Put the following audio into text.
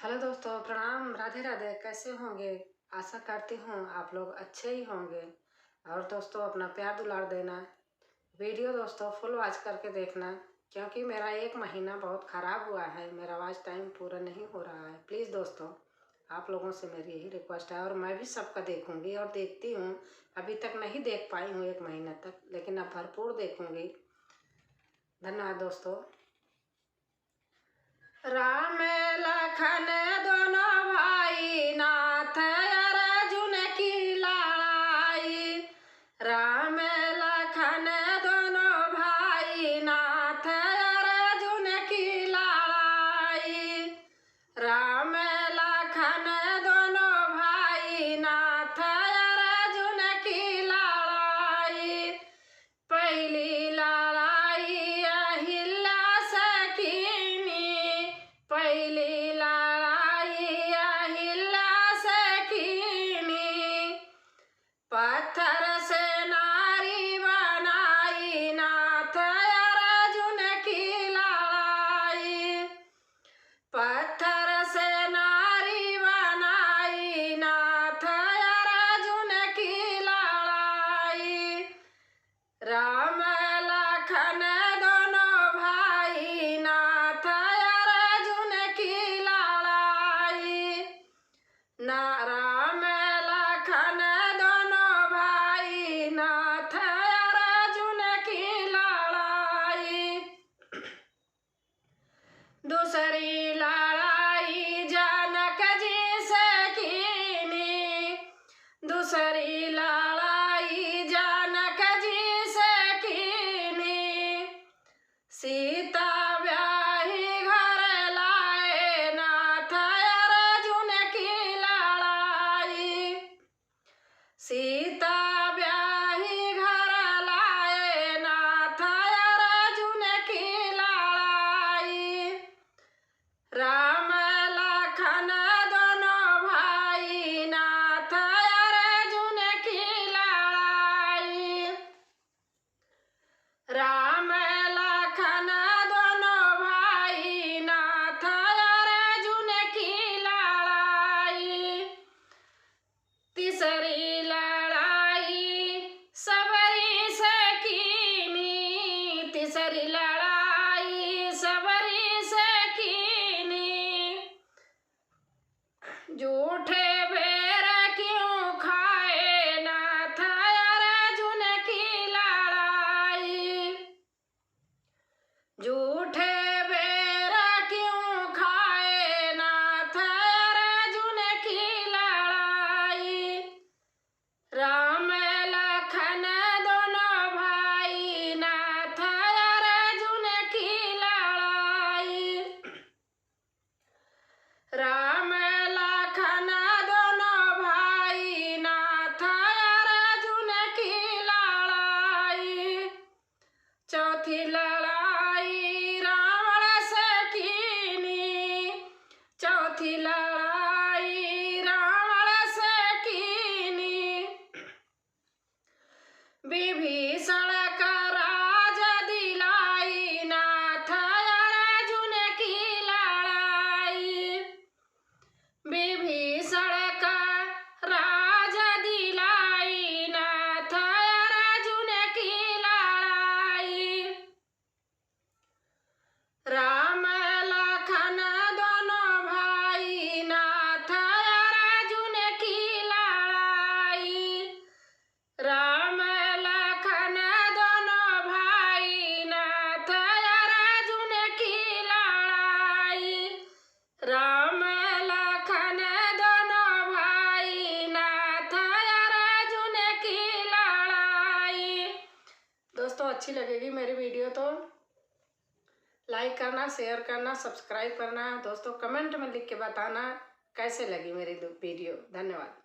Hello दोस्तों, प्रणाम, राधे राधे। कैसे होंगे? आशा करती हूँ आप लोग अच्छे ही होंगे। और दोस्तों अपना प्यार दुलार देना। वीडियो दोस्तों फुल वॉच करके देखना, क्योंकि मेरा 1 महीना बहुत ख़राब हुआ है। मेरा वॉच टाइम पूरा नहीं हो रहा है। प्लीज़ दोस्तों आप लोगों से मेरी यही रिक्वेस्ट है। और मैं भी सबका देखूँगी और देखती हूँ। अभी तक नहीं देख पाई हूँ 1 महीना तक, लेकिन अब भरपूर देखूँगी। धन्यवाद दोस्तों। राम लखन दोनों भाई, नाथ अर्जुन की लड़ाई। राम लखन दोनों भाई, नाथ अर्जुन की लड़ाई। राम लखन दोनों भाई, नाथ अर्जुन की लड़ाई। पहली लड़ाई अहिल्या से कीनी, पहली लड़ाई अहिल्या से कीनी। पत्थर से नारी बनाई, नाथ अर्जुन की लड़ाई। पत्थर से नारी बनाई, नाथ अर्जुन की लड़ाई। राम लखन दोनों भाई, नाथ अर्जुन की लड़ाई। राम लखन दोनों भाई, नाथ अर्जुन की लड़ाई। दूसरी लड़ाई जनक जी से कीनी, दूसरी लड़ाई जनक जी से कीनी। सीता ब्याही घर लाए, नाथ अर्जुन की लड़ाई। सीता ब्याही घर लाए, नाथ अर्जुन की लड़ाई। राम लखन दोनों भाई, नाथ अर्जुन की लड़ाई। राम लखन दोनों भाई, नाथ अर्जुन की लड़ाई। तीसरी लड़ाई सबरी से कीनी, तीसरी लड़ाई सबरी से कीनी। झूठे बेर क्यों खाए, नाथ अर्जुन की लड़ाई। झूठे बेर क्यों खाए, नाथ अर्जुन की लड़ाई। राम लखन दोनों भाई, नाथ अर्जुन की लड़ाई। राम लखन दोनों भाई, नाथ अर्जुन की लड़ाई। चौथी लड़ाई रावण से कीनी, चौथी लड़ाई रावण से कीनी। विभीषण का राज दिलाई, नाथ अर्जुन की लड़ाई। विभीषण का राज दिलाई, नाथ अर्जुन की लड़ाई। राम लखन दोनों भाई, नाथ अर्जुन की लड़ाई। राम लखन दोनों भाई, नाथ अर्जुन की लड़ाई। राम लखन दोनों भाई, नाथ अर्जुन की लड़ाई। दोस्तों अच्छी लगेगी मेरी वीडियो तो लाइक करना, शेयर करना, सब्सक्राइब करना। दोस्तों कमेंट में लिख के बताना कैसे लगी मेरी वीडियो। धन्यवाद।